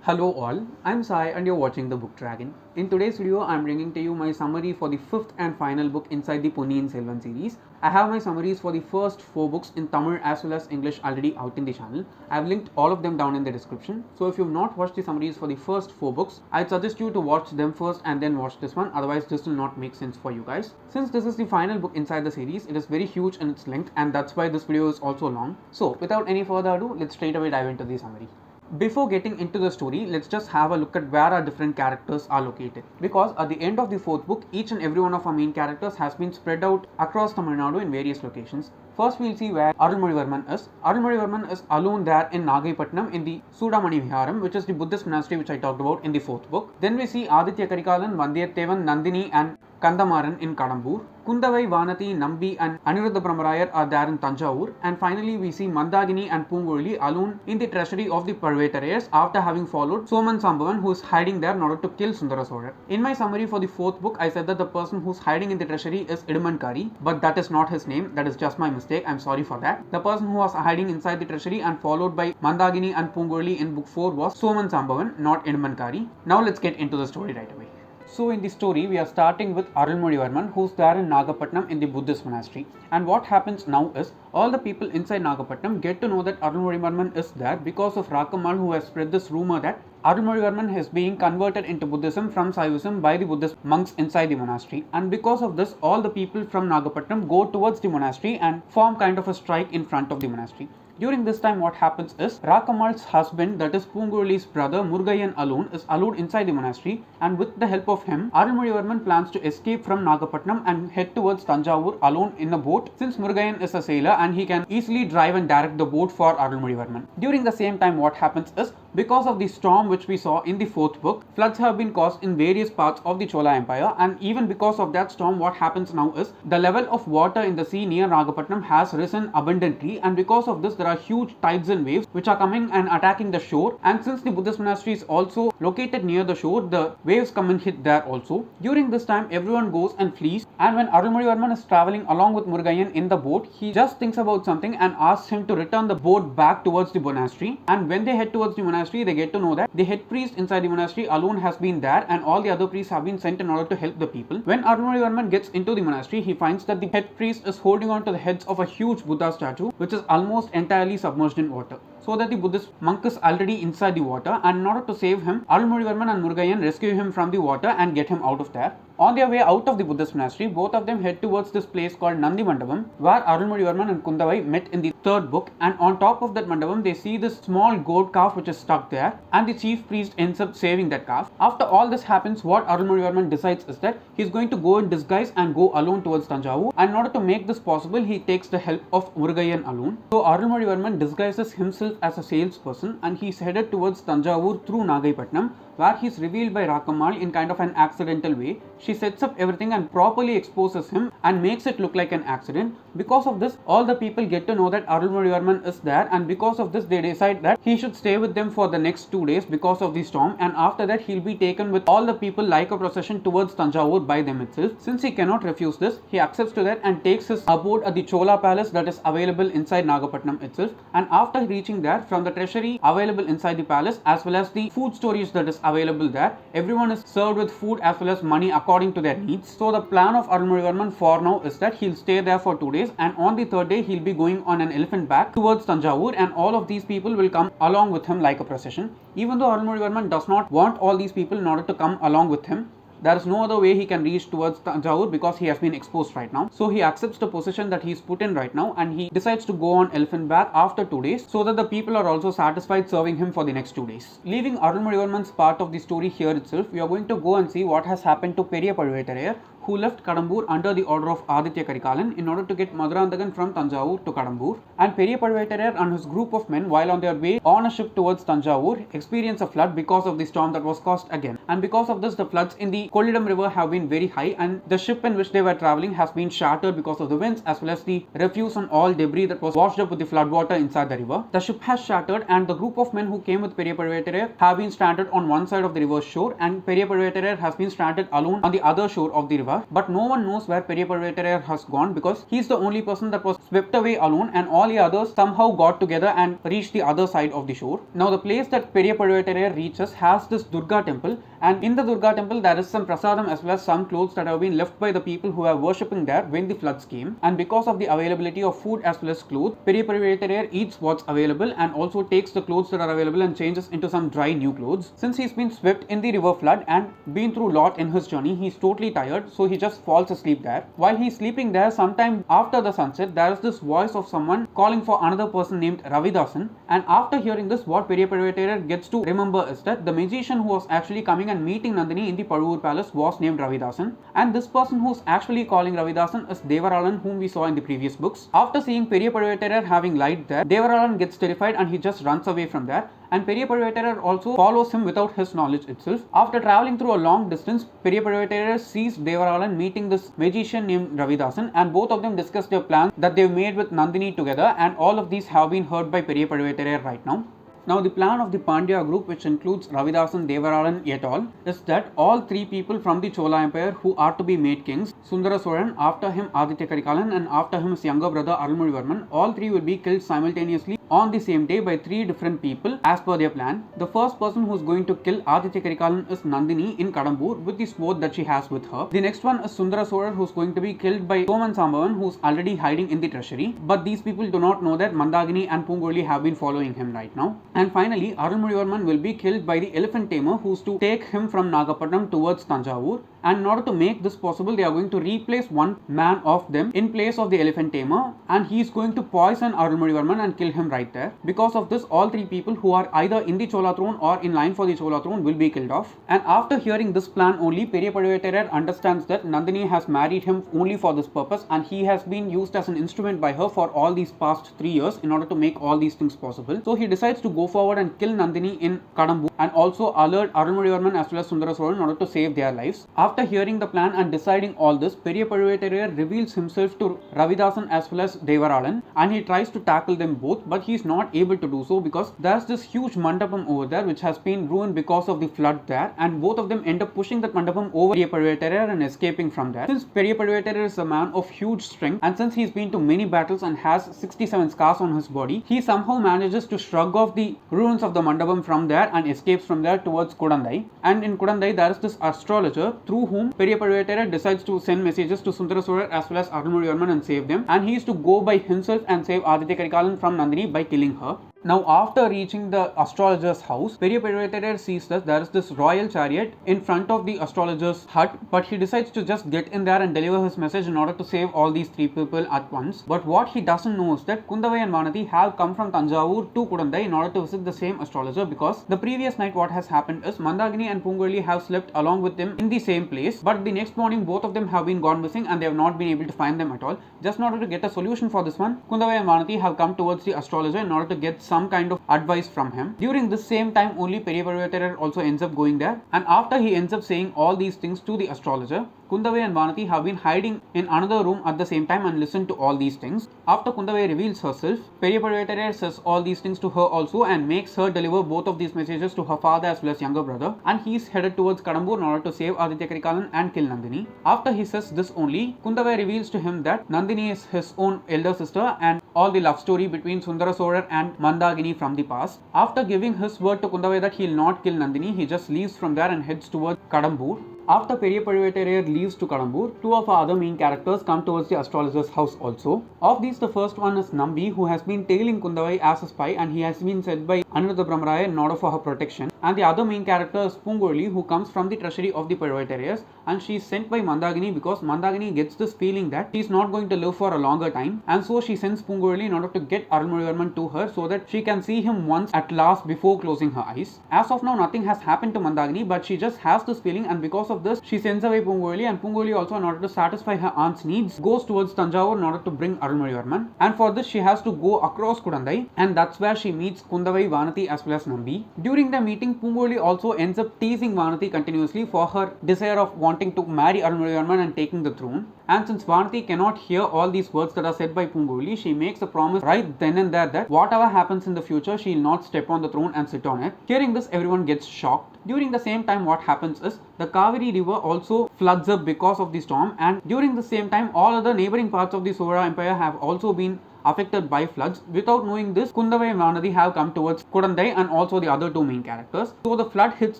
Hello all, I'm Sai and you're watching The Book Dragon. In today's video, I'm bringing to you my summary for the fifth and final book inside the Ponniyin Selvan series. I have my summaries for the first 4 books in Tamil as well as English already out in the channel. I've linked all of them down in the description. So if you've not watched the summaries for the first 4 books, I'd suggest you to watch them first and then watch this one, otherwise this will not make sense for you guys. Since this is the final book inside the series, it is very huge in its length and that's why this video is also long. So without any further ado, let's straight away dive into the summary. Before getting into the story, let's just have a look at where our different characters are located. Because at the end of the 4th book, each and every one of our main characters has been spread out across Tamil Nadu in various locations. First, we'll see where Arulmozhivarman is. Arulmozhivarman is alone there in Nagaipattinam in the Sudamani Viharam, which is the Buddhist monastery which I talked about in the 4th book. Then we see Aditya Karikalan, Vandiyathevan, Nandini and Kandamaran in Kadambur. Kundavai, Vanati, Nambi and Aniruddha Brahmarayar are there in Tanjavur. And finally we see Mandagini and Pungurli alone in the treasury of the Parvetarayars after having followed Soman Sambhavan, who is hiding there in order to kill Sundara Solar. In my summary for the 4th book, I said that the person who is hiding in the treasury is Idumankari, but that is not his name, that is just my mistake, I'm sorry for that. The person who was hiding inside the treasury and followed by Mandagini and Pungurli in book 4 was Soman Sambhavan, not Idumankari. Now let's get into the story right away. So in the story, we are starting with Arulmozhivarman, who's there in Nagapattinam in the Buddhist monastery. And what happens now is, all the people inside Nagapattinam get to know that Arulmozhivarman is there because of Rakamal, who has spread this rumor that Arulmozhivarman is being converted into Buddhism from Saivism by the Buddhist monks inside the monastery. And because of this, all the people from Nagapattinam go towards the monastery and form kind of a strike in front of the monastery. During this time, what happens is Rakamal's husband, that is Pungurli's brother Murugayan alone, is allowed inside the monastery, and with the help of him, Arulmozhivarman plans to escape from Nagapattinam and head towards Tanjavur alone in a boat, since Murugayan is a sailor and he can easily drive and direct the boat for Arulmozhivarman. During the same time, what happens is, because of the storm which we saw in the 4th book, floods have been caused in various parts of the Chola Empire, and even because of that storm, what happens now is the level of water in the sea near Nagapattinam has risen abundantly, and because of this there are huge tides and waves which are coming and attacking the shore. And since the Buddhist monastery is also located near the shore, the waves come and hit there also. During this time, everyone goes and flees, and when Arulmozhivarman is traveling along with Murugayan in the boat, he just thinks about something and asks him to return the boat back towards the monastery. And when they head towards the monastery, they get to know that the head priest inside the monastery alone has been there and all the other priests have been sent in order to help the people. When Arulmozhivarman gets into the monastery, he finds that the head priest is holding on to the heads of a huge Buddha statue which is almost entirely submerged in water, so that the Buddhist monk is already inside the water, and in order to save him, Arulmozhivarman and Murugayan rescue him from the water and get him out of there. On their way out of the Buddhist monastery, both of them head towards this place called Nandi Mandapam, where Arulmozhivarman and Kundavai met in the 3rd book, and on top of that mandapam, they see this small goat calf which is stuck there, and the chief priest ends up saving that calf. After all this happens, what Arulmozhivarman decides is that he's going to go in disguise and go alone towards Tanjavur, and in order to make this possible, he takes the help of Murugayan alone. So Arulmozhivarman disguises himself as a salesperson and he's headed towards Tanjavur through Nagaipattinam, where he's revealed by Rakamal in kind of an accidental way. She sets up everything and properly exposes him and makes it look like an accident. Because of this, all the people get to know that Arulmozhivarman is there, and because of this, they decide that he should stay with them for the next 2 days because of the storm, and after that he'll be taken with all the people like a procession towards Tanjavur by them itself. Since he cannot refuse this, he accepts to that and takes his abode at the Chola palace that is available inside Nagapattinam itself. And after reaching there, from the treasury available inside the palace as well as the food storage that is available there, everyone is served with food as well as money according to their needs. So the plan of Arulmozhivarman for now is that he'll stay there for 2 days, and on the 3rd day he'll be going on an elephant back towards Tanjavur, and all of these people will come along with him like a procession. Even though Arulmozhivarman does not want all these people in order to come along with him, there is no other way he can reach towards Tanjavur because he has been exposed right now. So he accepts the position that he is put in right now, and he decides to go on elephant back after 2 days, so that the people are also satisfied serving him for the next 2 days. Leaving Arulmozhivarman's part of the story here itself, we are going to go and see what has happened to Periya Parvetarayar, who left Kadambur under the order of Aditya Karikalan in order to get Madurandagan from Tanjavur to Kadambur. And Periya Parvetarayar and his group of men, while on their way on a ship towards Tanjavur, experience a flood because of the storm that was caused again. And because of this, the floods in the Kollidam river have been very high, and the ship in which they were travelling has been shattered because of the winds as well as the refuse and all debris that was washed up with the flood water inside the river. The ship has shattered, and the group of men who came with Periya Parvetarayar have been stranded on one side of the river shore, and Periya Parvetarayar has been stranded alone on the other shore of the river. are, but no one knows where Periya Parvataraiyar has gone because he's the only person that was swept away alone, and all the others somehow got together and reached the other side of the shore. Now the place that Periya Parvataraiyar reaches has this Durga temple, and in the Durga temple there is some prasadam as well as some clothes that have been left by the people who are worshipping there when the floods came. And because of the availability of food as well as clothes, Periya Parvataraiyar eats what's available and also takes the clothes that are available and changes into some dry new clothes. Since he's been swept in the river flood and been through a lot in his journey, he's totally tired, so he just falls asleep there. While he's sleeping there, sometime after the sunset, there is this voice of someone calling for another person named Ravidasan. And after hearing this, what Periya Parvataraiyar gets to remember is that the magician who was actually coming and meeting Nandini in the Paduvur palace was named Ravidasan, and this person who's actually calling Ravidasan is Devaralan, whom we saw in the previous books. After seeing Periya Parvataraiyar having lied there, Devaralan gets terrified and he just runs away from there, and Periya Parvataraiyar also follows him without his knowledge itself. After travelling through a long distance, Periya Parvataraiyar sees Devaralan meeting this magician named Ravidasan, and both of them discuss their plans that they've made with Nandini together, and all of these have been heard by Periya Parvataraiyar right now. Now the plan of the Pandya group, which includes Ravidasan, Devaralan et al., is that all three people from the Chola Empire who are to be made kings, Sundara Soran, after him Aditya Karikalan, and after him his younger brother Arulmozhivarman, all three will be killed simultaneously on the same day by three different people as per their plan. The first person who is going to kill Aditya Karikalan is Nandini in Kadambur with the sword that she has with her. The next one is Sundara Soran, who is going to be killed by Soman Sambhavan, who is already hiding in the treasury, but these people do not know that Mandagini and Pungoli have been following him right now. And finally, Arulmozhivarman will be killed by the elephant tamer, who's to take him from Nagapattinam towards Tanjavur. And in order to make this possible, they are going to replace one man of them in place of the elephant tamer, and he is going to poison Arulmozhivarman and kill him right there. Because of this, all three people who are either in the Chola throne or in line for the Chola throne will be killed off. And after hearing this plan only, Periya Parvataraiyar understands that Nandini has married him only for this purpose, and he has been used as an instrument by her for all these past 3 years in order to make all these things possible. So he decides to go forward and kill Nandini in Kadambur and also alert Arulmozhivarman as well as Sundara Soran in order to save their lives. After hearing the plan and deciding all this, Periya Parvataraiyar reveals himself to Ravidasan as well as Devaralan, and he tries to tackle them both, but he is not able to do so because there's this huge mandapam over there which has been ruined because of the flood there, and both of them end up pushing that mandapam over Periya Parvataraiyar and escaping from there. Since Periya Parvataraiyar is a man of huge strength, and since he's been to many battles and has 67 scars on his body, he somehow manages to shrug off the ruins of the mandapam from there and escapes from there towards Kudandai. And in Kudandai there is this astrologer through whom Periya Parvataraiyar decides to send messages to Sundara Soran as well as Arulmozhivarman and save them, and he is to go by himself and save Aditya Karikalan from Nandini by killing her. Now after reaching the astrologer's house, Periya Parvataraiyar sees that there is this royal chariot in front of the astrologer's hut, but he decides to just get in there and deliver his message in order to save all these three people at once. But what he doesn't know is that Kundavai and Vanati have come from Tanjavur to Kudandai in order to visit the same astrologer, because the previous night what has happened is Mandagini and Pungoli have slept along with them in the same place, but the next morning both of them have been gone missing and they have not been able to find them at all. Just in order to get a solution for this one, Kundavai and Vanati have come towards the astrologer in order to get some kind of advice from him. During this same time only Periya Parvataraiyar also ends up going there, and after he ends up saying all these things to the astrologer, Kundavai and Vanati have been hiding in another room at the same time and listen to all these things. After Kundavai reveals herself, Periya Parvataraiyar says all these things to her also and makes her deliver both of these messages to her father as well as younger brother, and he is headed towards Kadambur in order to save Aditya Karikalan and kill Nandini. After he says this only, Kundavai reveals to him that Nandini is his own elder sister and all the love story between Sundara Soran and Mandagini from the past. After giving his word to Kundavai that he will not kill Nandini, he just leaves from there and heads towards Kadambur. After Periya Parvataraiyar leaves to Kadambur, two of our other main characters come towards the astrologer's house also. Of these, the first one is Nambi, who has been tailing Kundavai as a spy, and he has been sent by Aniruddha Brahmaraya in order for her protection. And the other main character is Pungoli, who comes from the treasury of the Parvataraiyars, and she is sent by Mandagini because Mandagini gets this feeling that she is not going to live for a longer time, and so she sends Pungoli in order to get Arulmozhivarman to her so that she can see him once at last before closing her eyes. As of now, nothing has happened to Mandagini, but she just has this feeling, and because of this, she sends away Pungoli, and Pungoli also, in order to satisfy her aunt's needs, goes towards Tanjavur in order to bring Arulmozhivarman. And for this, she has to go across Kudandai, and that's where she meets Kundavai, Vanati as well as Nambi. During the meeting, Pungoli also ends up teasing Vanati continuously for her desire of wanting to marry Arunmozhivarman and taking the throne. And since Vanati cannot hear all these words that are said by Pungoli, she makes a promise right then and there that whatever happens in the future, she will not step on the throne and sit on it. Hearing this, everyone gets shocked. During the same time, what happens is the Kaveri river also floods up because of the storm, and during the same time, all other neighboring parts of the Sora Empire have also been affected by floods. Without knowing this, Kundavai and Vanadi have come towards Kudandai and also the other two main characters. So the flood hits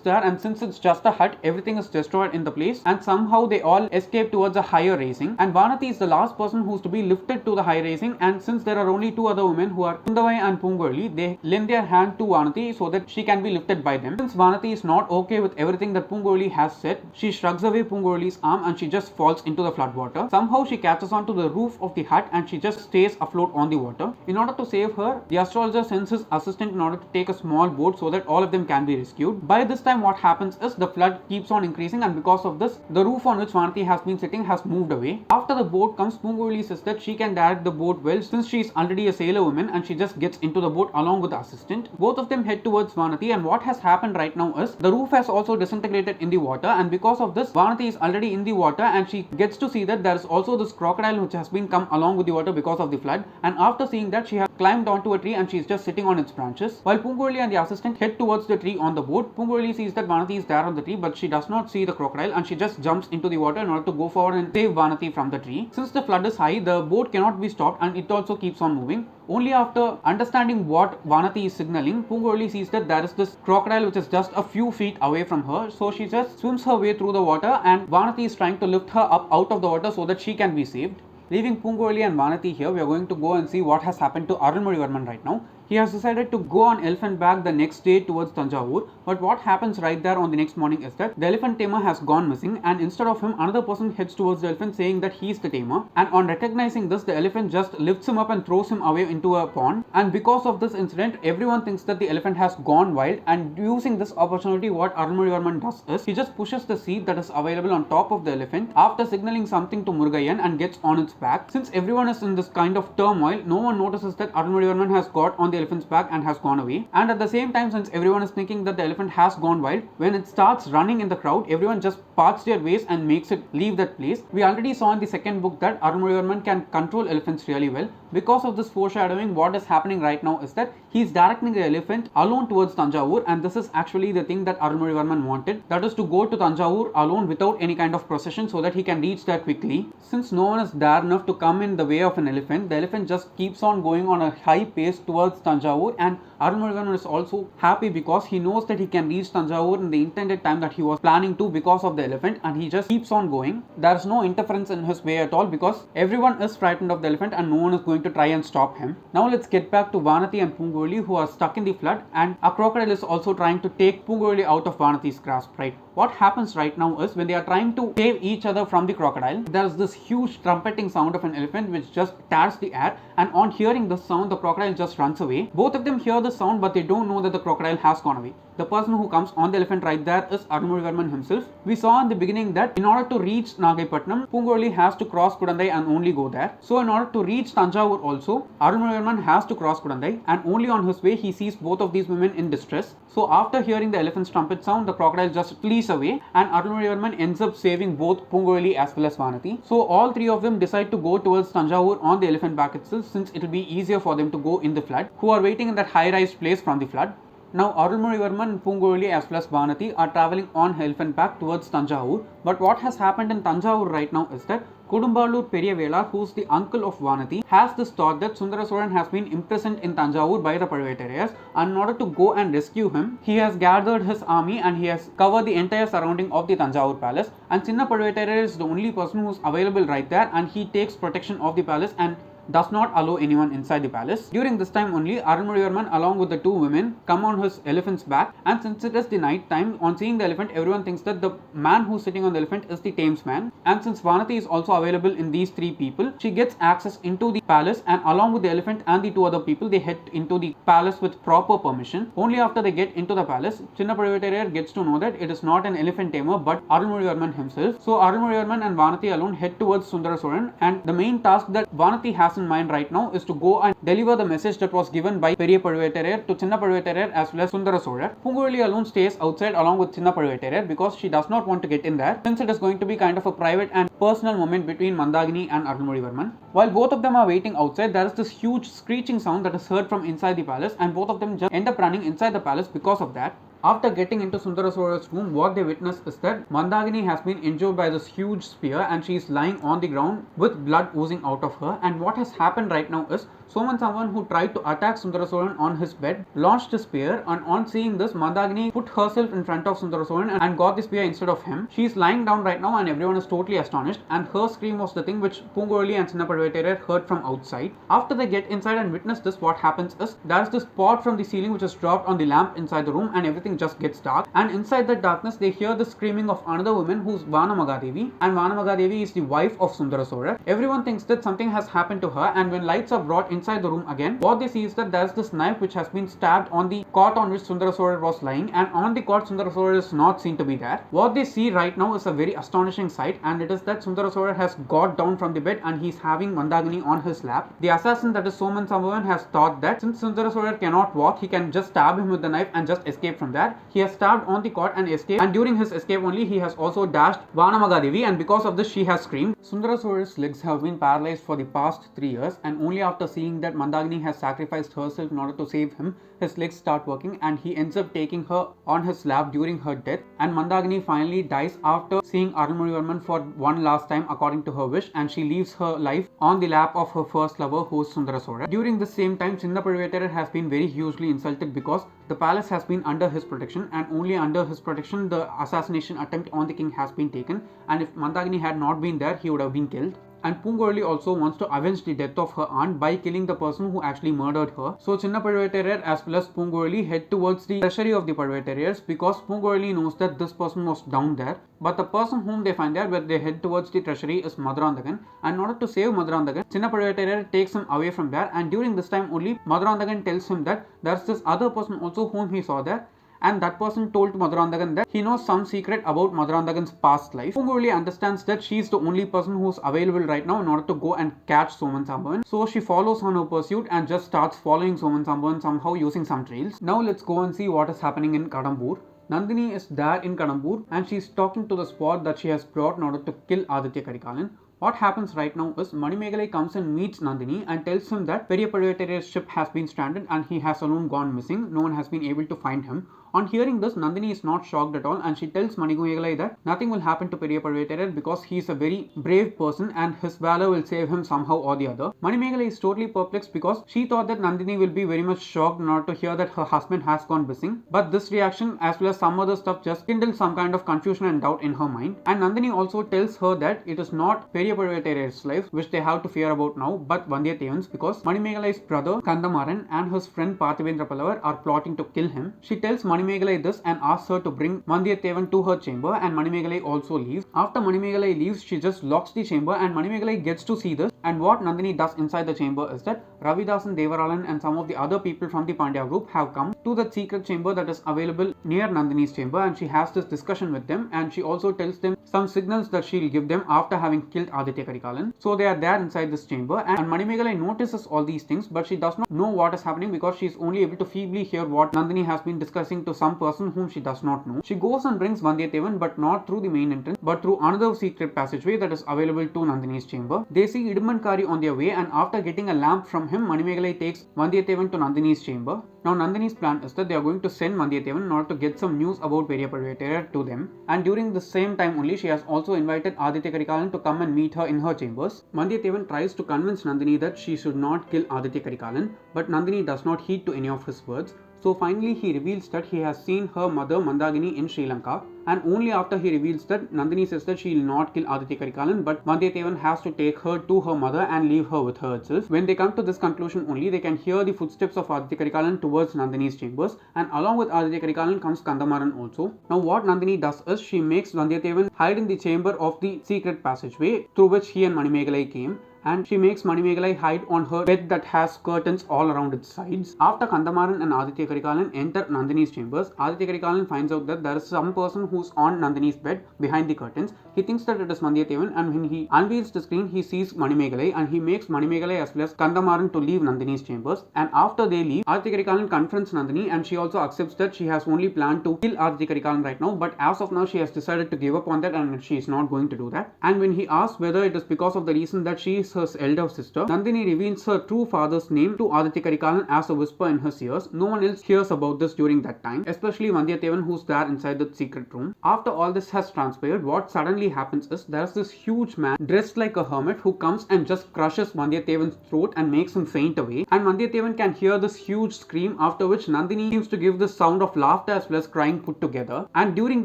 there, and since it's just a hut, everything is destroyed in the place, and somehow they all escape towards a higher raising. And Vanati is the last person who's to be lifted to the high raising, and since there are only two other women who are Kundavai and Pungoli, they lend their hand to Vanati so that she can be lifted by them. Since Vanati is not okay with everything that Pungoli has said, she shrugs away Pungoli's arm and she just falls into the flood water. Somehow she catches onto the roof of the hut and she just stays afloat on the water. In order to save her, the astrologer sends his assistant in order to take a small boat so that all of them can be rescued. By this time, what happens is the flood keeps on increasing, and because of this, the roof on which Vanati has been sitting has moved away. After the boat comes, Pungoli says that she can direct the boat well since she is already a sailor woman, and she just gets into the boat along with the assistant. Both of them head towards Vanati, and what has happened right now is the roof has also disintegrated in the water, and because of this, Vanati is already in the water and she gets to see that there is also this crocodile which has been come along with the water because of the flood. And after seeing that, she has climbed onto a tree and she is just sitting on its branches. While Pungoli and the assistant head towards the tree on the boat, Pungoli sees that Vanati is there on the tree, but she does not see the crocodile, and she just jumps into the water in order to go forward and save Vanati from the tree. Since the flood is high, the boat cannot be stopped and it also keeps on moving. Only after understanding what Vanati is signaling, Pungoli sees that there is this crocodile which is just a few feet away from her. So she just swims her way through the water, and Vanati is trying to lift her up out of the water so that she can be saved. Leaving Pungoli and Vanati here, we are going to go and see what has happened to Arunmozhivarman right now. He has decided to go on elephant back the next day towards Tanjavur, but what happens right there on the next morning is that the elephant tamer has gone missing, and instead of him, another person heads towards the elephant saying that he is the tamer, and on recognizing this, the elephant just lifts him up and throws him away into a pond. And because of this incident, everyone thinks that the elephant has gone wild, and using this opportunity, what Arunmozhivarman does is he just pushes the seat that is available on top of the elephant after signaling something to Murugayan and gets on its back. Since everyone is in this kind of turmoil, no one notices that Arunmozhivarman has got on the elephant's back and has gone away. And at the same time, since everyone is thinking that the elephant has gone wild, when it starts running in the crowd, everyone just parts their ways and makes it leave that place. We already saw in the second book that Arunmozhivarman can control elephants really well. Because of this foreshadowing, what is happening right now is that he is directing the elephant alone towards Tanjavur, and this is actually the thing that Arunmozhivarman wanted, that is to go to Tanjavur alone without any kind of procession so that he can reach there quickly. Since no one is dare enough to come in the way of an elephant, the elephant just keeps on going on a high pace towards Tanjavur, and Arunmozhivarman is also happy because he knows that he can reach Tanjavur in the intended time that he was planning to because of the elephant, and he just keeps on going. There is no interference in his way at all because everyone is frightened of the elephant and no one is going to try and stop him. Now let's get back to Vanati and Pungoli, who are stuck in the flood, and a crocodile is also trying to take Pungoli out of Vanati's grasp, right? What happens right now is when they are trying to save each other from the crocodile, there is this huge trumpeting sound of an elephant which just tears the air, and on hearing this sound, the crocodile just runs away. Both of them hear the sound, but they don't know that the crocodile has gone away. The person who comes on the elephant right there is Arunmozhivarman himself. We saw in the beginning that in order to reach Nagaipatnam, Pungoli has to cross Kudandai and only go there. So in order to reach Tanjavur also, Arunmozhivarman has to cross Kudandai, and only on his way he sees both of these women in distress. So after hearing the elephant's trumpet sound, the crocodile just flees away, and Arunmozhivarman ends up saving both Pungoli as well as Vanati. So all three of them decide to go towards Tanjavur on the elephant back itself, since it will be easier for them to go in the flood, who are waiting in that high-rise place from the flood. Now Arunmozhivarman and Pungoli as well as Vanati are travelling on elephant back towards Tanjavur, but what has happened in Tanjavur right now is that Kodumbalur Periyavelar, who is the uncle of Vanati, has this thought that Sundara Soran has been imprisoned in Tanjavur by the Pazhuvettarayars, and in order to go and rescue him, he has gathered his army and he has covered the entire surrounding of the Tanjavur palace, and Chinna Pazhuvettarayar is the only person who is available right there, and he takes protection of the palace and does not allow anyone inside the palace. During this time only, Arunmozhivarman along with the two women come on his elephant's back, and since it is the night time, on seeing the elephant, everyone thinks that the man who is sitting on the elephant is the tamesman. And since Vanati is also available in these three people, she gets access into the palace, and along with the elephant and the two other people, they head into the palace with proper permission. Only after they get into the palace, Chinna Pazhuvettarayar gets to know that it is not an elephant tamer but Arunmozhivarman himself. So Arunmozhivarman and Vanati alone head towards Sundara Soran, and the main task that Vanati has in mind right now is to go and deliver the message that was given by Periya Pazhuvettarayar to Chinna Pazhuvettarayar as well as Sundara Solar. Pungozhi alone stays outside along with Chinna Pazhuvettarayar because she does not want to get in there, since it is going to be kind of a private and personal moment between Mandagini and Arulmozhivarman. While both of them are waiting outside, there is this huge screeching sound that is heard from inside the palace, and both of them just end up running inside the palace because of that. After getting into Sundara Solar's room, what they witness is that Mandagini has been injured by this huge spear and she is lying on the ground with blood oozing out of her. And what has happened right now is Soman Selvan, who tried to attack Sundara Solan on his bed, launched a spear, and on seeing this, Mandagini put herself in front of Sundara Solan and got the spear instead of him. She is lying down right now and everyone is totally astonished, and her scream was the thing which Pungozhi and Chinna Pazhuvettarayar heard from outside. After they get inside and witness this, what happens is there is this pot from the ceiling which is dropped on the lamp inside the room and everything just gets dark, and inside that darkness they hear the screaming of another woman who's Vanamagadevi, and Vanamagadevi is the wife of Sundara Solar. Everyone thinks that something has happened to her, and when lights are brought inside the room again, what they see is that there's this knife which has been stabbed on the cot on which Sundara Solar was lying, and on the cot Sundara Solar is not seen to be there. What they see right now is a very astonishing sight, and it is that Sundara Solar has got down from the bed and he's having Mandagini on his lap. The assassin, that is Soman Selvan, has thought that since Sundara Solar cannot walk, he can just stab him with the knife and just escape from that. He has stabbed on the cot and escaped, and during his escape only he has also dashed Vanamagadevi, and because of this she has screamed. Sundara Solar's legs have been paralyzed for the past 3 years, and only after seeing that Mandagini has sacrificed herself in order to save him, his legs start working and he ends up taking her on his lap during her death, and Mandagini finally dies after seeing Arulmozhivarman for one last time according to her wish, and she leaves her life on the lap of her first lover, who is Sundara Solar. During the same time, Chinna Pazhuvettarayar has been very hugely insulted because the palace has been under his protection, and only under his protection the assassination attempt on the king has been taken, and if Mandagini had not been there, he would have been killed. And Pungozhi also wants to avenge the death of her aunt by killing the person who actually murdered her. So Chinna Pazhuvettarayar as well as Pungozhi head towards the treasury of the Pazhuvettarayars because Pungozhi knows that this person was down there. But the person whom they find there, where they head towards the treasury, is Madurandagan. And in order to save Madurandagan, Chinna Pazhuvettarayar takes him away from there, and during this time only Madurandagan tells him that there's this other person also whom he saw there, and that person told to Madurandagan that he knows some secret about Madurandagan's past life. Pungozhi understands that she is the only person who's available right now in order to go and catch Soman Selvan. So she follows on her pursuit and just starts following Soman Selvan somehow using some trails. Now let's go and see what is happening in Kadambur. Nandini is there in Kadambur and she's talking to the squad that she has brought in order to kill Aditya Karikalan. What happens right now is Manimekalai comes and meets Nandini and tells him that Periya Pazhuvettarayar's ship has been stranded and he has alone gone missing. No one has been able to find him. On hearing this, Nandini is not shocked at all and she tells Manimekalai that nothing will happen to Periya Pazhuvettarayar because he is a very brave person and his valor will save him somehow or the other. Manimekalai is totally perplexed because she thought that Nandini will be very much shocked in order to hear that her husband has gone missing. But this reaction as well as some other stuff just kindles some kind of confusion and doubt in her mind. And Nandini also tells her that it is not Periya Pazhuvettarayar's life which they have to fear about now, but Vandiyathevan's, because Manimekalai's brother Kandamaran and his friend Parthivendra Pallavar are plotting to kill him. She tells Manimekalai this and asks her to bring Vandiyathevan to her chamber, and Manimekalai also leaves. After Manimekalai leaves, she just locks the chamber and Manimekalai gets to see this, and what Nandini does inside the chamber is that Ravidasan, Devaralan and some of the other people from the Pandya group have come to that secret chamber that is available near Nandini's chamber, and she has this discussion with them, and she also tells them some signals that she'll give them after having killed Aditya Karikalan. So they are there inside this chamber, and Manimekalai notices all these things, but she does not know what is happening because she is only able to feebly hear what Nandini has been discussing to some person whom she does not know. She goes and brings Vandiyathevan, but not through the main entrance, but through another secret passageway that is available to Nandini's chamber. They see Idumankari on their way, and after getting a lamp from him, Manimekalai takes Vandiyathevan to Nandini's chamber. Now Nandini's plan is that they are going to send Vandiyathevan in order to get some news about Periya Pazhuvettarayar to them, and during the same time only she has also invited Aditya Karikalan to come and meet her in her chambers. Vandiyathevan tries to convince Nandini that she should not kill Aditya Karikalan, but Nandini does not heed to any of his words. So finally he reveals that he has seen her mother Mandagini in Sri Lanka, and only after he reveals that, Nandini says that she will not kill Aditya Karikalan, but Vandiyathevan has to take her to her mother and leave her with her itself. When they come to this conclusion only, they can hear the footsteps of Aditya Karikalan towards Nandini's chambers, and along with Aditya Karikalan comes Kandamaran also. Now what Nandini does is she makes Vandiyathevan hide in the chamber of the secret passageway through which he and Manimekalai came, and she makes Manimegalai hide on her bed that has curtains all around its sides. After Kandamaran and Aditya Karikalan enter Nandini's chambers, Aditya Karikalan finds out that there is some person who's on Nandini's bed behind the curtains. He thinks that it is Vandiyathevan, and when he unveils the screen, he sees Manimegalai, and he makes Manimegalai as well as Kandamaran to leave Nandini's chambers. And after they leave, Aditya Karikalan confronts Nandini, and she also accepts that she has only planned to kill Aditya Karikalan right now, but as of now she has decided to give up on that and she is not going to do that. And when he asks whether it is because of the reason that she is her elder sister, Nandini reveals her true father's name to Aditya Karikalan as a whisper in his ears. No one else hears about this during that time, especially Vandiyathevan, who's there inside the secret room. After all this has transpired, what suddenly happens is there's this huge man dressed like a hermit who comes and just crushes Vandiyathevan's throat and makes him faint away. And Vandiyathevan can hear this huge scream, after which Nandini seems to give this sound of laughter as well as crying put together. And during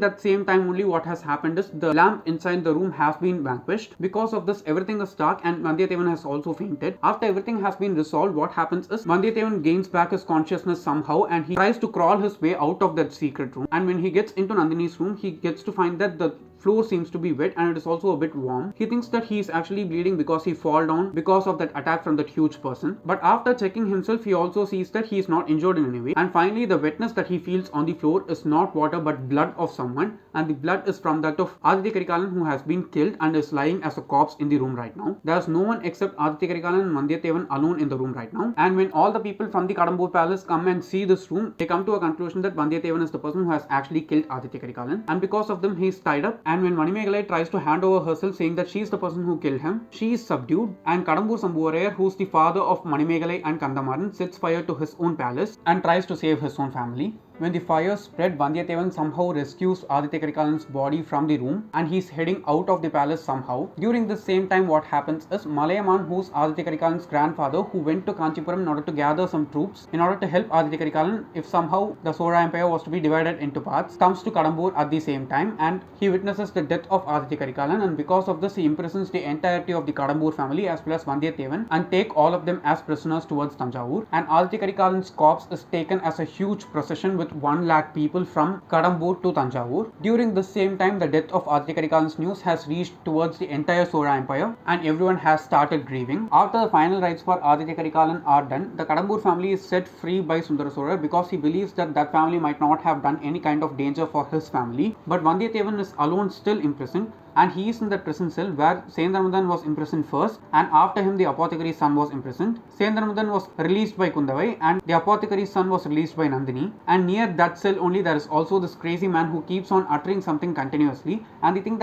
that same time only what has happened is the lamp inside the room has been vanquished. Because of this, everything is dark and Vandiyathevan has also fainted. After everything has been resolved, what happens is Vandiyathevan gains back his consciousness somehow and he tries to crawl his way out of that secret room. And when he gets into Nandini's room, he gets to find that the floor seems to be wet and it is also a bit warm. He thinks that he is actually bleeding because he fall down because of that attack from that huge person. But after checking himself, he also sees that he is not injured in any way. And finally, the wetness that he feels on the floor is not water but blood of someone, and the blood is from that of Aditya Karikalan, who has been killed and is lying as a corpse in the room right now. There is no one except Aditya Karikalan and Vandiyathevan alone in the room right now. And when all the people from the Kadambur palace come and see this room, they come to a conclusion that Vandiyathevan is the person who has actually killed Aditya Karikalan, and because of them he is tied up. And when Manimegalai tries to hand over herself, saying that she is the person who killed him, she is subdued, and Kadambur Sambhuvarayar, who is the father of Manimegalai and Kandamaran, sets fire to his own palace and tries to save his own family. When the fire spread, Vandiyathevan somehow rescues Aditya Karikalan's body from the room and he's heading out of the palace somehow. During the same time, what happens is Malayaman, who's Aditya Karikalan's grandfather, who went to Kanchipuram in order to gather some troops in order to help Aditya Karikalan if somehow the Sora Empire was to be divided into parts, comes to Kadambur at the same time and he witnesses the death of Aditya Karikalan, and because of this he imprisons the entirety of the Kadambur family as well as Vandiyathevan and take all of them as prisoners towards Tanjavur. And Aditya Karikalan's corpse is taken as a huge procession with 1 lakh people from Kadambur to Tanjavur. During the same time, the death of Aditya Karikalan's news has reached towards the entire Sora Empire and everyone has started grieving. After the final rites for Aditya Karikalan are done, the Kadambur family is set free by Sundara Sora because he believes that that family might not have done any kind of danger for his family. But Vandiyathevan is alone still imprisoned, and he is in the prison cell where Sendramudan was imprisoned first, and after him the apothecary's son was imprisoned. Sendramudan was released by Kundavai and the apothecary's son was released by Nandini, and near that cell only there is also this crazy man who keeps on uttering something continuously, and the thing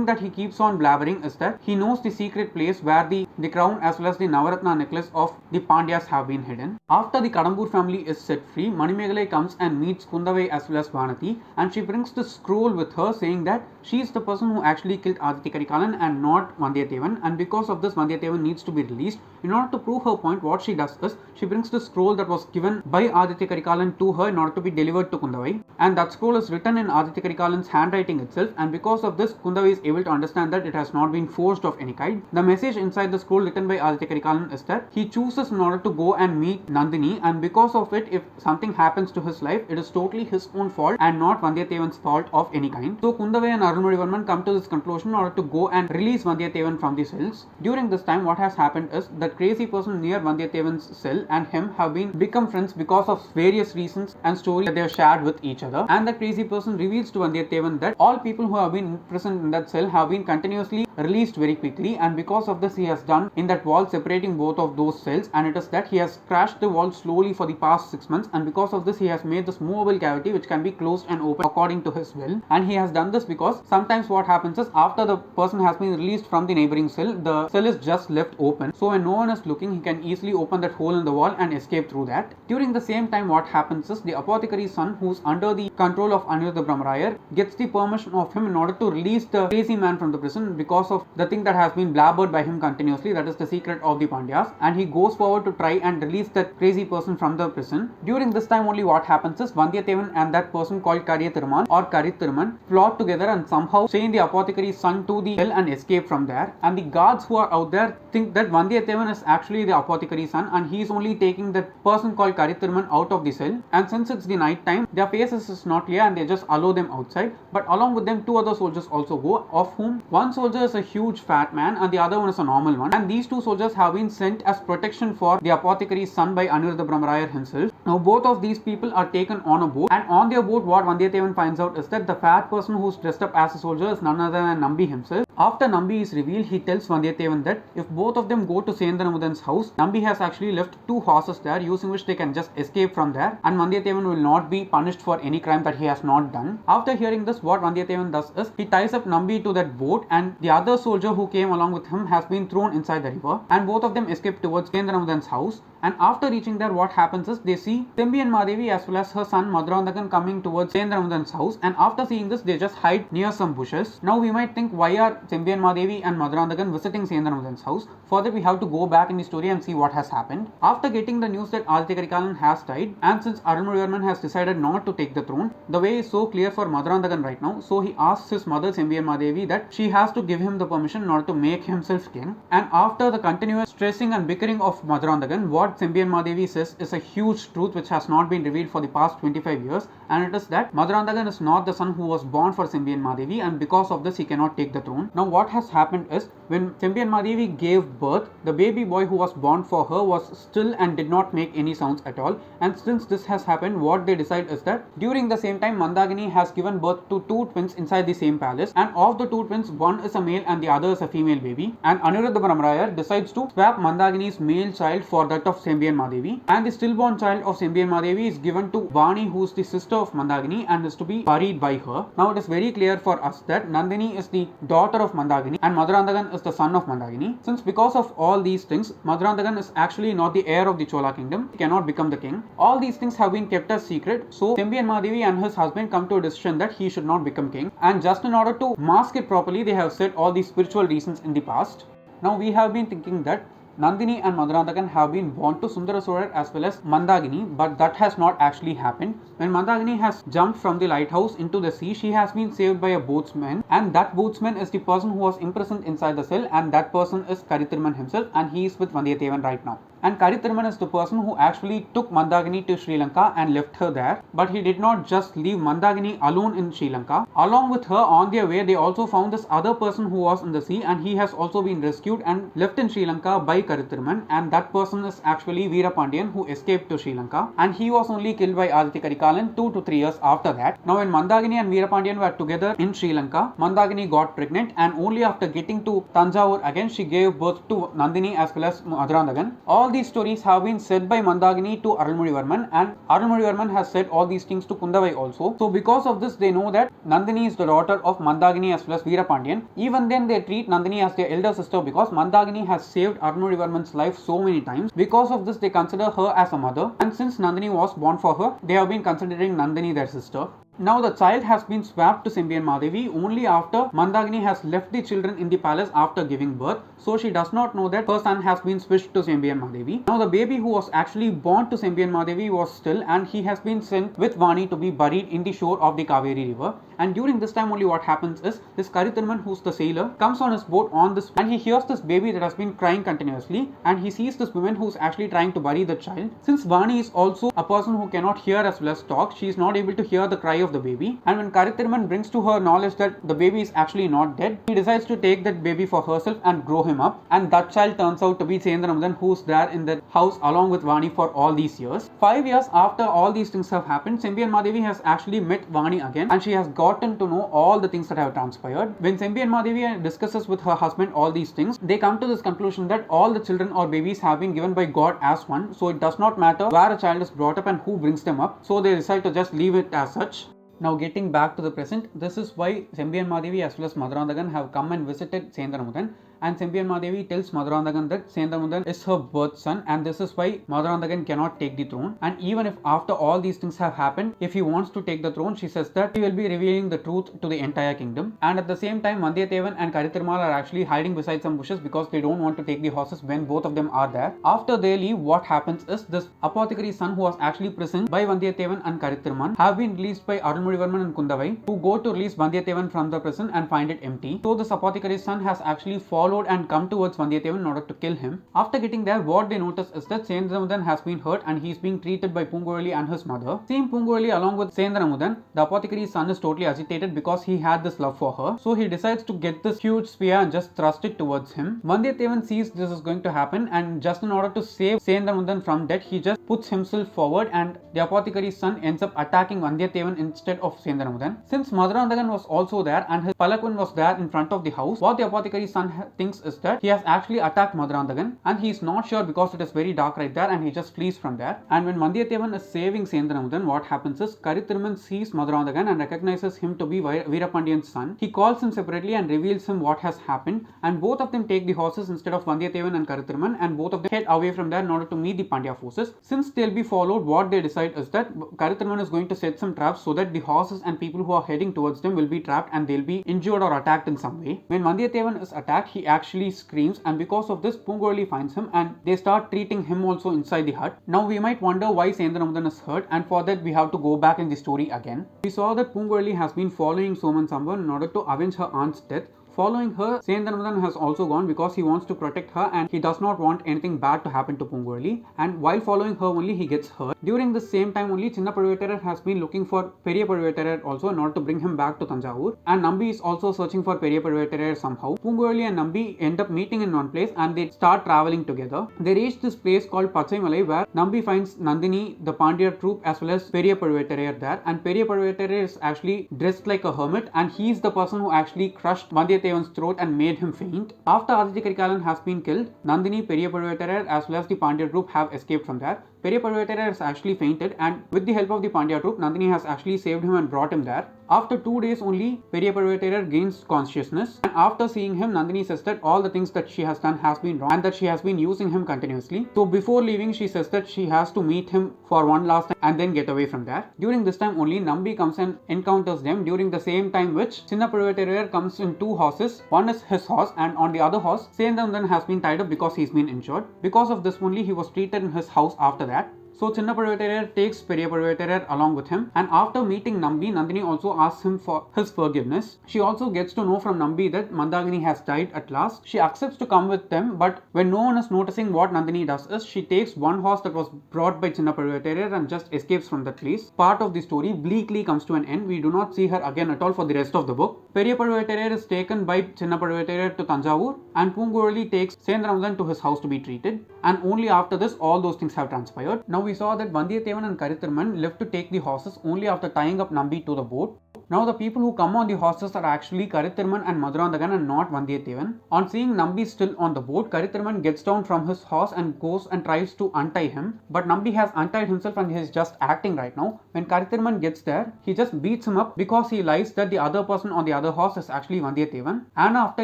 that he keeps on blabbering is that he knows the secret place where the crown as well as the Navaratna necklace of the Pandyas have been hidden. After the Kadambur family is set free, Manimegalai comes and meets Kundavai as well as Vanati, and she brings the scroll with her saying that she is the person who actually killed Aditya Karikalan and not Vandiyathevan, and because of this Vandiyathevan needs to be released. In order to prove her point, what she does is she brings the scroll that was given by Aditya Karikalan to her in order to be delivered to Kundavai, and that scroll is written in Aditya Karikalan's handwriting itself, and because of this Kundavai is able to understand that it has not been forged of any kind. The message inside the scroll written by Aditya Karikalan is that he chooses in order to go and meet Nandini, and because of it, if something happens to his life, it is totally his own fault and not Vandiyathevan's fault of any kind. So Kundavai and Arunmozhivarman come to this conclusion in order to go and release Vandiyathevan from the cells. During this time, what has happened is that crazy person near Vandiyathevan's cell and him have become friends because of various reasons and stories that they have shared with each other. And the crazy person reveals to Vandiyathevan that all people who have been imprisoned in that cell have been continuously released very quickly, and because of this he has done in that wall separating both of those cells, and it is that he has crashed the wall slowly for the past 6 months, and because of this he has made this movable cavity which can be closed and opened according to his will. And he has done this because sometimes what happens is after the person has been released from the neighboring cell, the cell is just left open, so when no one is looking he can easily open that hole in the wall and escape through that. During the same time, what happens is the apothecary's son, who's under the control of Aniruddha Brahmarayar, gets the permission of him in order to release the crazy man from the prison because of the thing that has been blabbered by him continuously, that is the secret of the Pandyas, and he goes forward to try and release that crazy person from the prison. During this time only what happens is Vandiyathevan and that person called Karya Thiruman or Karithiruman plot together and somehow chain the apothecary's son to the hell and escape from there, and the guards who are out there think that Vandiyathevan Vandiyathevan is actually the apothecary's son, and he is only taking that person called Karitharman out of the cell. And since it's the night time, their faces is not clear and they just allow them outside. But along with them, two other soldiers also go, of whom one soldier is a huge fat man and the other one is a normal one. And these two soldiers have been sent as protection for the apothecary's son by Aniruddha Brahmarayar himself. Now both of these people are taken on a boat, and on their boat what Vandiyathevan finds out is that the fat person who's dressed up as a soldier is none other than Nambi himself. After Nambi is revealed, he tells Vandiyathevan that if both of them go to Sendramudan's house, Nambi has actually left two horses there using which they can just escape from there, and Vandiyathevan will not be punished for any crime that he has not done. After hearing this, what Vandiyathevan does is he ties up Nambi to that boat, and the other soldier who came along with him has been thrown inside the river, and both of them escape towards Sendramudan's house. And after reaching there, what happens is they see Thembi and Madevi as well as her son Madurandagan coming towards Sendramudan's house, and after seeing this they just hide near some bushes. Now we might think, why are Thembi and Madevi and Madurandagan visiting Sendramudan's house? For that we have to go back in the story and see what has happened. After getting the news that Aditya Karikalan has died, and since Arulmozhivarman has decided not to take the throne, the way is so clear for Madurandagan right now, so he asks his mother Thembi and Madevi that she has to give him the permission in order to make himself king. And after the continuous stressing and bickering of Madurandagan, what Thembi and Madevi says is a huge truth which has not been revealed for the past 25 years, and it is that Madurandagan is not the son who was born for Thembi and Madevi, and because of this he cannot take the throne. Now what has happened is, when Thembi and Madevi gave birth, the baby boy who was born for her was still and did not make any sounds at all, and since this has happened, what they decide is that during the same time Mandagini has given birth to two twins inside the same palace, and of the two twins, one is a male and the other is a female baby, and Aniruddha Brahmarayar decides to swap Mandagini's male child for that of Thembi and Madevi, and the stillborn child of Thembi and Madevi is given to Vani, who is the sister of Mandagini and is to be buried by her. Now it is very clear for us that Nandini is the daughter of Mandagini and Madurandagan is the son of Mandagini. Since because of all these things, Madurandagan is actually not the heir of the Chola kingdom, he cannot become the king. All these things have been kept as secret, so Thembi and Madevi and his husband come to a decision that he should not become king, and just in order to mask it properly, they have said all these spiritual reasons in the past. Now we have been thinking that Nandini and Madurandagan have been born to Sundara Solar as well as Mandagini, but that has not actually happened. When Mandagini has jumped from the lighthouse into the sea, she has been saved by a boatsman, and that boatsman is the person who was imprisoned inside the cell, and that person is Karitharman himself, and he is with Vandiyathevan right now. And Karitharman is the person who actually took Mandagini to Sri Lanka and left her there, but he did not just leave Mandagini alone in Sri Lanka. Along with her on their way, they also found this other person who was in the sea, and he has also been rescued and left in Sri Lanka by Karitharman, and that person is actually Veera Pandiyan, who escaped to Sri Lanka, and he was only killed by Aditya Karikalan 2 to 3 years after that. Now when Mandagini and Veera Pandiyan were together in Sri Lanka, Mandagini got pregnant, and only after getting to Tanjavur again she gave birth to Nandini as well as Madurandagan. All these stories have been said by Mandagini to Arulmozhivarman, and Arulmozhivarman has said all these things to Kundavai also. So because of this, they know that Nandini is the daughter of Mandagini as well as Veera Pandiyan. Even then they treat Nandini as their elder sister because Mandagini has saved Arulmozhivarman's life so many times. Because of this, they consider her as a mother, and since Nandini was born for her, they have been considering Nandini their sister. Now the child has been swapped to Thembi and Madevi only after Mandagini has left the children in the palace after giving birth, so she does not know that her son has been switched to Thembi and Madevi. Now the baby who was actually born to Thembi and Madevi was still, and he has been sent with Vani to be buried in the shore of the Kaveri river. And during this time only what happens is, this Karitharman, who's the sailor, comes on his boat on this, and he hears this baby that has been crying continuously, and he sees this woman who's actually trying to bury the child. Since Vani is also a person who cannot hear as well as talk, she is not able to hear the cry of the baby, and when Karitharman brings to her knowledge that the baby is actually not dead, he decides to take that baby for herself and grow him up, and that child turns out to be Sendramudan, who's there in that house along with Vani for all these years. 5 years after all these things have happened, Thembi and Madevi has actually met Vani again, and she has gotten to know all the things that have transpired. When Thembi and Madevi discusses with her husband all these things, they come to this conclusion that all the children or babies have been given by God as one, so it does not matter where a child is brought up and who brings them up, so they decide to just leave it as such. Now getting back to the present, this is why Thembi and Madevi as well as Madurandagan have come and visited Sendramudan, and Thembi and Madevi tells Madurandagan that Sendramudan is her birth son, and this is why Madurandagan cannot take the throne. And even if after all these things have happened, if he wants to take the throne, she says that he will be revealing the truth to the entire kingdom. And at the same time, Vandiyathevan and Karitharmal are actually hiding beside some bushes because they don't want to take the horses when both of them are there. After they leave, what happens is, this apothecary's son who was actually prisoned by Vandiyathevan and Karitharman have been released by Arulmozhivarman and Kundavai, who go to release Vandiyathevan from the prison and find it empty. So this apothecary's son has actually fallen followed and come towards Vandiyathevan in order to kill him. After getting there, what they notice is that Sendramudan has been hurt and he is being treated by Pungurali and his mother. Seeing Pungurali along with Sendramudan, the apothecary's son is totally agitated because he had this love for her. So he decides to get this huge spear and just thrust it towards him. Vandiyathevan sees this is going to happen, and just in order to save Sendramudan from death, he just puts himself forward, and the apothecary's son ends up attacking Vandiyathevan instead of Sendramudan. Since Madurandagan was also there and his Palakwan was there in front of the house, what the apothecary's son thinks is that he has actually attacked Madurandagan, and he is not sure because it is very dark right there, and he just flees from there. And when Vandiyathevan is saving Sendramudan, what happens is Karithiruman sees Madurandagan and recognizes him to be Veerapandiyan's son. He calls him separately and reveals him what has happened, and both of them take the horses instead of Vandiyathevan and Karithiruman, and both of them head away from there in order to meet the Pandya forces. Since they'll be followed, what they decide is that Karithiruman is going to set some traps so that the horses and people who are heading towards them will be trapped and they'll be injured or attacked in some way. When Vandiyathevan is attacked, he actually screams, and because of this, Pungurali finds him and they start treating him also inside the hut. Now we might wonder why Sendramudan is hurt, and for that we have to go back in the story again. We saw that Pungurali has been following Soman Samban in order to avenge her aunt's death. Following her, Sendramudan has also gone because he wants to protect her and he does not want anything bad to happen to Pungurali. And while following her only, he gets hurt. During the same time only, Chinna Pazhuvettirai has been looking for Periya Pazhuvettirai also in order to bring him back to Tanjavur. And Nambi is also searching for Periya Pazhuvettirai somehow. Pungurali and Nambi end up meeting in one place and they start traveling together. They reach this place called Pachaimalai where Nambi finds Nandini, the Pandya troupe, as well as Periya Pazhuvettirai there. And Periya Pazhuvettirai is actually dressed like a hermit, and he is the person who actually crushed Vandiyathevan's throat and made him faint. After Aditya Karikalan has been killed, Nandini, Periya Pazhuvettirai as well as the Pandya troupe have escaped from there. Periya Pazhuvettirai has actually fainted, and with the help of the Pandya troupe, Nandini has actually saved him and brought him there. After 2 days only, Periya Pazhuvettirai gains consciousness, and after seeing him, Nandini says that all the things that she has done has been wrong and that she has been using him continuously. So before leaving, she says that she has to meet him for one last time and then get away from there. During this time only, Nambi comes and encounters them during the same time which Chinna Pazhuvettirai comes in 2 horses. One is his horse, and on the other horse, Sendramudan has been tied up because he's been injured. Because of this only, he was treated in his house after that. So Chinna Pazhuvettirai takes Periya Pazhuvettirai along with him, and after meeting Nambi, Nandini also asks him for his forgiveness. She also gets to know from Nambi that Mandagini has died at last. She accepts to come with them, but when no one is noticing, what Nandini does is she takes one horse that was brought by Chinna Pazhuvettirai and just escapes from that place. Part of the story bleakly comes to an end. We do not see her again at all for the rest of the book. Periya Pazhuvettirai is taken by Chinna Pazhuvettirai to Tanjavur, and Pungurali takes Sendramudan to his house to be treated, and only after this all those things have transpired. Now we saw that Vandiyathevan and Karithiruman left to take the horses only after tying up Nambi to the boat. Now the people who come on the horses are actually Karithiruman and Madurandagan and not Vandiyathevan. On seeing Nambi still on the boat, Karithiruman gets down from his horse and goes and tries to untie him. But Nambi has untied himself and he is just acting right now. When Karithiruman gets there, he just beats him up because he lies that the other person on the other horse is actually Vandiyathevan. And after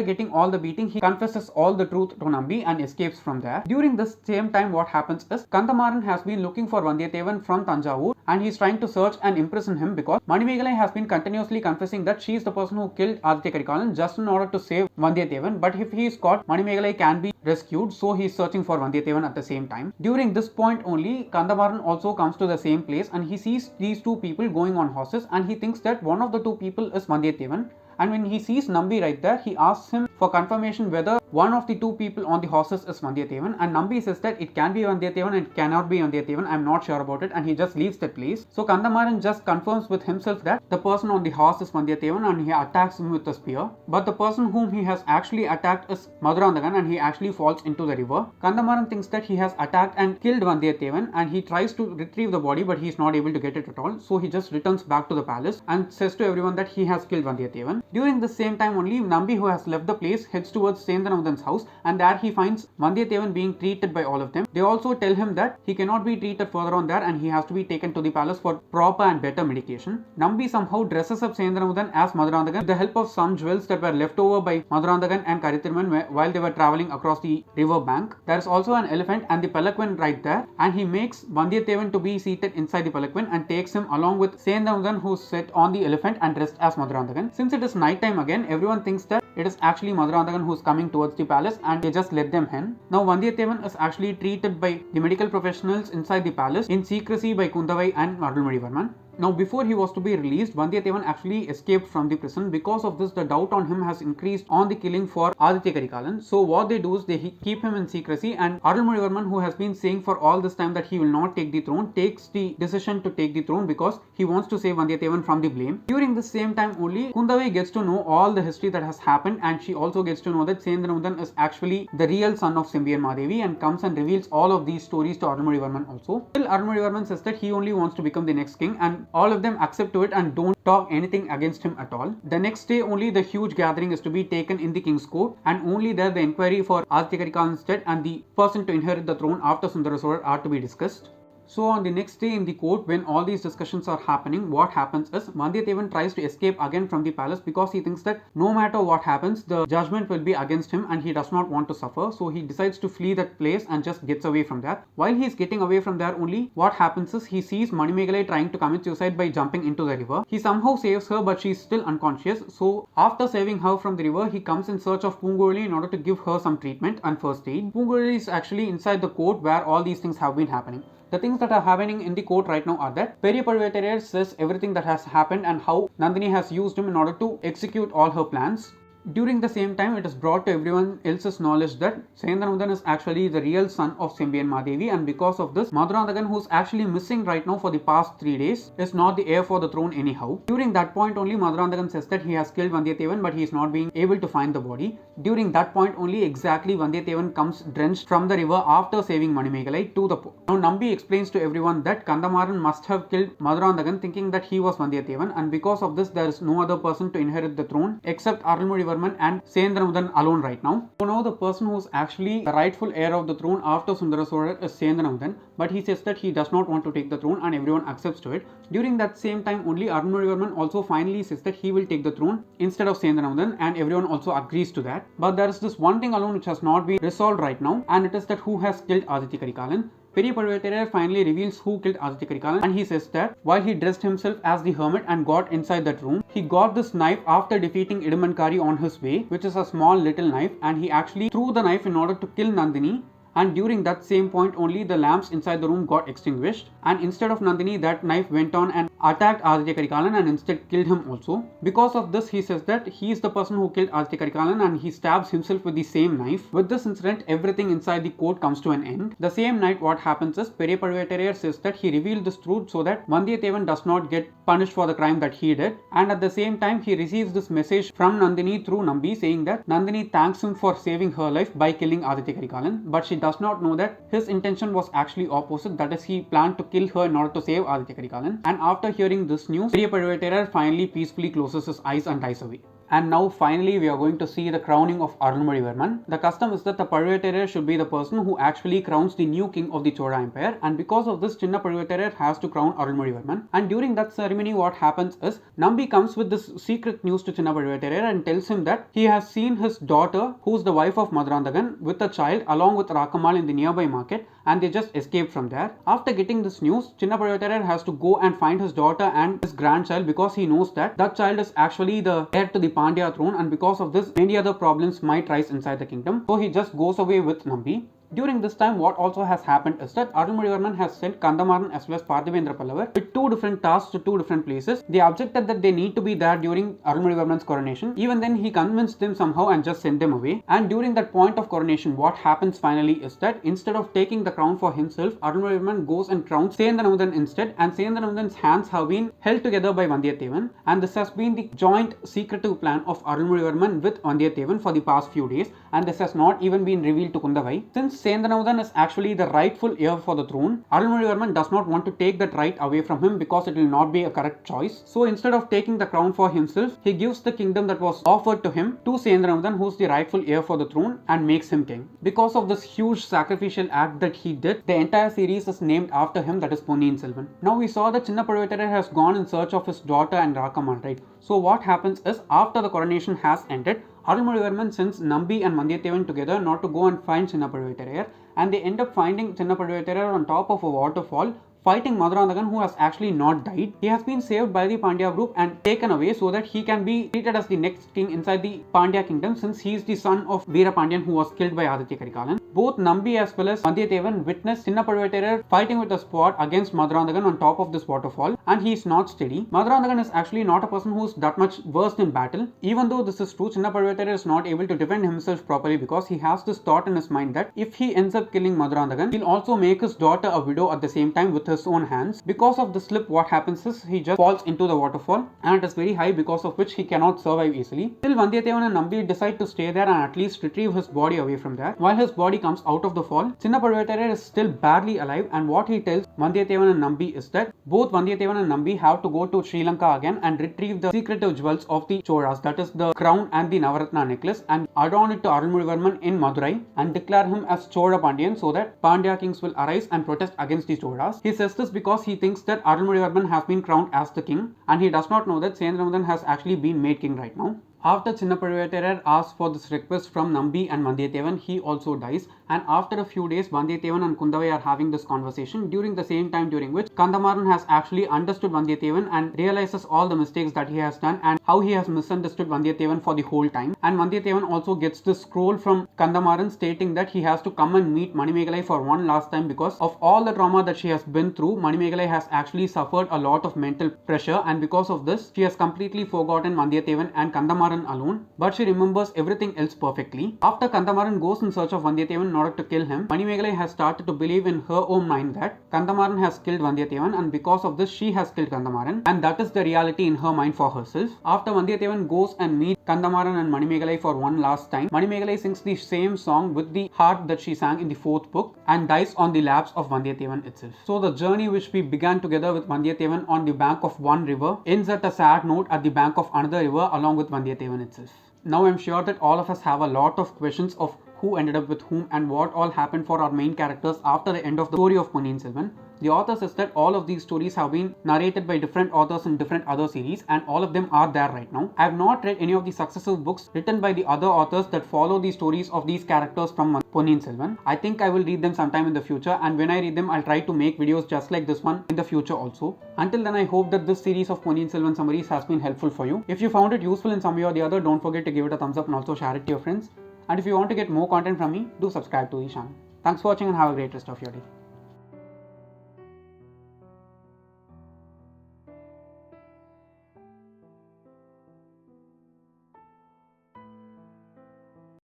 getting all the beating, he confesses all the truth to Nambi and escapes from there. During this same time, what happens is Kandamaran has been looking for Vandiyathevan from Tanjavur, and he is trying to search and imprison him because Manimekalai has been continuously confessing that she is the person who killed Aditya Karikalan just in order to save Vandiyathevan. But if he is caught, Manimekalai can be rescued, so he is searching for Vandiyathevan at the same time. During this point only, Kandamaran also comes to the same place and he sees these 2 people going on horses, and he thinks that one of the 2 people is Vandiyathevan. And when he sees Nambi right there, he asks him for confirmation whether one of the 2 people on the horses is Vandiyathevan, and Nambi says that it can be Vandiyathevan and it cannot be Vandiyathevan, I am not sure about it, and he just leaves that place. So Kandamaran just confirms with himself that the person on the horse is Vandiyathevan and he attacks him with a spear. But the person whom he has actually attacked is Madurandagan, and he actually falls into the river. Kandamaran thinks that he has attacked and killed Vandiyathevan, and he tries to retrieve the body but he is not able to get it at all. So he just returns back to the palace and says to everyone that he has killed Vandiyathevan. During the same time only, Nambi, who has left the place, heads towards Sendramudan's house, and there he finds Vandiyathevan being treated by all of them. They also tell him that he cannot be treated further on there and he has to be taken to the palace for proper and better medication. Nambi somehow dresses up Sendramudan as Madurandagan with the help of some jewels that were left over by Madurandagan and Karithiruman while they were travelling across the river bank. There is also an elephant and the Palakwan right there, and he makes Vandiyathevan to be seated inside the Palakwan and takes him along with Sendramudan, who is set on the elephant and dressed as Madurandagan. Since it is night time again, everyone thinks that it is actually Madurandagan who is coming towards the palace, and they just let them in. Now Vandiyathevan is actually treated by the medical professionals inside the palace in secrecy by Kundavai and Marulmodivarman. Now, before he was to be released, Vandiyathevan actually escaped from the prison. Because of this, the doubt on him has increased on the killing for Aditya Karikalan. So what they do is they keep him in secrecy, and Arulmozhivarman, who has been saying for all this time that he will not take the throne, takes the decision to take the throne because he wants to save Vandiyathevan from the blame. During the same time only, Kundavai gets to know all the history that has happened, and she also gets to know that Sendramudan is actually the real son of Sembiyan Madevi, and comes and reveals all of these stories to Arulmozhivarman also. Still, Arulmozhivarman says that he only wants to become the next king, and all of them accept to it and don't talk anything against him at all. The next day only, the huge gathering is to be taken in the king's court, and only there the inquiry for Aditya Karikalan's death and the person to inherit the throne after Sundara Solar are to be discussed. So on the next day in the court, when all these discussions are happening, what happens is Vandiyathevan tries to escape again from the palace because he thinks that no matter what happens, the judgment will be against him and he does not want to suffer. So he decides to flee that place and just gets away from there. While he is getting away from there only, what happens is he sees Manimegalai trying to commit suicide by jumping into the river. He somehow saves her, but she is still unconscious. So after saving her from the river, he comes in search of Poongozhali in order to give her some treatment and first aid. Poongozhali is actually inside the court where all these things have been happening. The things that are happening in the court right now are that Periya Pazhuvettariyar says everything that has happened and how Nandini has used him in order to execute all her plans. During the same time, it is brought to everyone else's knowledge that Sendramudan is actually the real son of Sembiyan Madevi, and because of this, Madurandagan, who is actually missing right now for the past 3 days, is not the heir for the throne anyhow. During that point only, Madurandagan says that he has killed Vandiyathevan, but he is not being able to find the body. During that point only, exactly, Vandiyathevan comes drenched from the river after saving Manimegalai to the port. Now Nambi explains to everyone that Kandamaran must have killed Madurandagan thinking that he was Vandiyathevan, and because of this, there is no other person to inherit the throne except Arulmozhivarman and Sendramudan alone right now. So now the person who is actually the rightful heir of the throne after Sundara Solar is Sendramudan, but he says that he does not want to take the throne and everyone accepts to it. During that same time only, Arulmozhivarman also finally says that he will take the throne instead of Sendramudan, and everyone also agrees to that. But there is this one thing alone which has not been resolved right now, and it is that who has killed Aditya Karikalan. Periya Pazhuvettariyar finally reveals who killed Aditya Karikalan, and he says that while he dressed himself as the hermit and got inside that room, he got this knife after defeating Idumankari on his way, which is a small little knife, and he actually threw the knife in order to kill Nandini. And during that same point only, the lamps inside the room got extinguished, and instead of Nandini, that knife went on and attacked Aditya Karikalan and instead killed him also. Because of this, he says that he is the person who killed Aditya Karikalan, and he stabs himself with the same knife. With this incident, everything inside the court comes to an end. The same night, what happens is Periya Pazhuvettariyar says that he revealed this truth so that Vandiyathevan does not get punished for the crime that he did, and at the same time he receives this message from Nandini through Nambi saying that Nandini thanks him for saving her life by killing Aditya Karikalan, but she does not know that his intention was actually opposite, that is, he planned to kill her in order to save Aditya Karikalan. And after hearing this news, Periya Pazhuvettariyar finally peacefully closes his eyes and dies away. And now finally we are going to see the crowning of Arulmozhivarman. The custom is that the Pazhuvettariyar should be the person who actually crowns the new king of the Chola Empire, and because of this, Chinna Pazhuvettariyar has to crown Arulmozhivarman. And during that ceremony, what happens is Nambi comes with this secret news to Chinna Pazhuvettariyar and tells him that he has seen his daughter, who is the wife of Madurandagan, with a child along with Rakamal in the nearby market, and they just escaped from there. After getting this news, Chinna Pazhuvettariyar has to go and find his daughter and his grandchild because he knows that that child is actually the heir to the Pandya throne, and because of this, many other problems might rise inside the kingdom. So he just goes away with Nambi. During this time, what also has happened is that Arulmozhivarman has sent Kandamaran as well as Parthivendra Pallavar with 2 different tasks to 2 different places. They objected that they need to be there during Arulmozhivarman's coronation. Even then, he convinced them somehow and just sent them away. And during that point of coronation, what happens finally is that instead of taking the crown for himself, Arulmozhivarman goes and crowns Sendramudan instead, and Sendramudan's hands have been held together by Vandiyathevan, and this has been the joint secretive plan of Arulmozhivarman with Vandiyathevan for the past few days, and this has not even been revealed to Kundavai. Since Sendramudan is actually the rightful heir for the throne, Arulmozhivarman does not want to take that right away from him because it will not be a correct choice. So instead of taking the crown for himself, he gives the kingdom that was offered to him to Sendramudan, who is the rightful heir for the throne, and makes him king. Because of this huge sacrificial act that he did, the entire series is named after him, that is Ponniyin Selvan. Now we saw that Chinna Pazhuvettariyar has gone in search of his daughter and Rakamal, right? So what happens is, after the coronation has ended, Arulmozhivarman sends Nambi and Vandiyathevan together not to go and find Chinna Pazhuvettariyar, and they end up finding Chinna Pazhuvettariyar on top of a waterfall, fighting Madurandagan, who has actually not died. He has been saved by the Pandya group and taken away so that he can be treated as the next king inside the Pandya kingdom, since he is the son of Veera Pandyan, who was killed by Aditya Karikalan. Both Nambi as well as Vandiyathevan witnessed Chinna Pazhuvettirai fighting with a sword against Madurandagan on top of this waterfall, and he is not steady. Madurandagan is actually not a person who is that much versed in battle. Even though this is true, Chinna Pazhuvettirai is not able to defend himself properly because he has this thought in his mind that if he ends up killing Madurandagan, he'll also make his daughter a widow at the same time with his own hands. Because of the slip, what happens is he just falls into the waterfall, and it is very high, because of which he cannot survive easily. Still, Vandiyathevan and Nambi decide to stay there and at least retrieve his body away from there. While his body comes out of the fall, Chinna Pazhuvettirai is still barely alive, and what he tells Vandiyathevan and Nambi is that both Vandiyathevan and Nambi have to go to Sri Lanka again and retrieve the secretive jewels of the Cholas, that is the crown and the Navaratna necklace, and adorn it to Arulmozhivarman in Madurai and declare him as Chola Pandyan so that Pandya kings will arise and protest against the Cholas. He says this because he thinks that Arulmozhivarman has been crowned as the king, and he does not know that Sendramudan has actually been made king right now. After Chinna Pazhuvettirai asks for this request from Nambi and Vandiyathevan, he also dies, and after a few days, Vandiyathevan and Kundavai are having this conversation during the same time during which Kandamaran has actually understood Vandiyathevan and realizes all the mistakes that he has done and how he has misunderstood Vandiyathevan for the whole time. And Vandiyathevan also gets this scroll from Kandamaran stating that he has to come and meet Manimekalai for one last time because of all the trauma that she has been through. Manimekalai has actually suffered a lot of mental pressure, and because of this, she has completely forgotten Vandiyathevan and Kandamaran alone, but she remembers everything else perfectly. After Kandamaran goes in search of Vandiyathevan in order to kill him, Manimekalai has started to believe in her own mind that Kandamaran has killed Vandiyathevan, and because of this she has killed Kandamaran, and that is the reality in her mind for herself. After Vandiyathevan goes and meets Kandamaran and Manimekalai for one last time, Manimekalai sings the same song with the heart that she sang in the 4th book and dies on the laps of Vandiyathevan itself. So the journey which we began together with Vandiyathevan on the bank of one river ends at a sad note at the bank of another river along with Vandiyathevan itself. Now I'm sure that all of us have a lot of questions of who ended up with whom and what all happened for our main characters after the end of the story of Ponniyin Selvan. The author says that all of these stories have been narrated by different authors in different other series, and all of them are there right now. I have not read any of the successive books written by the other authors that follow the stories of these characters from Ponniyin Selvan. I think I will read them sometime in the future, and when I read them, I'll try to make videos just like this one in the future also. Until then, I hope that this series of Ponniyin Selvan summaries has been helpful for you. If you found it useful in some way or the other, don't forget to give it a thumbs up and also share it to your friends. And if you want to get more content from me, do subscribe to the channel. Thanks for watching and have a great rest of your day.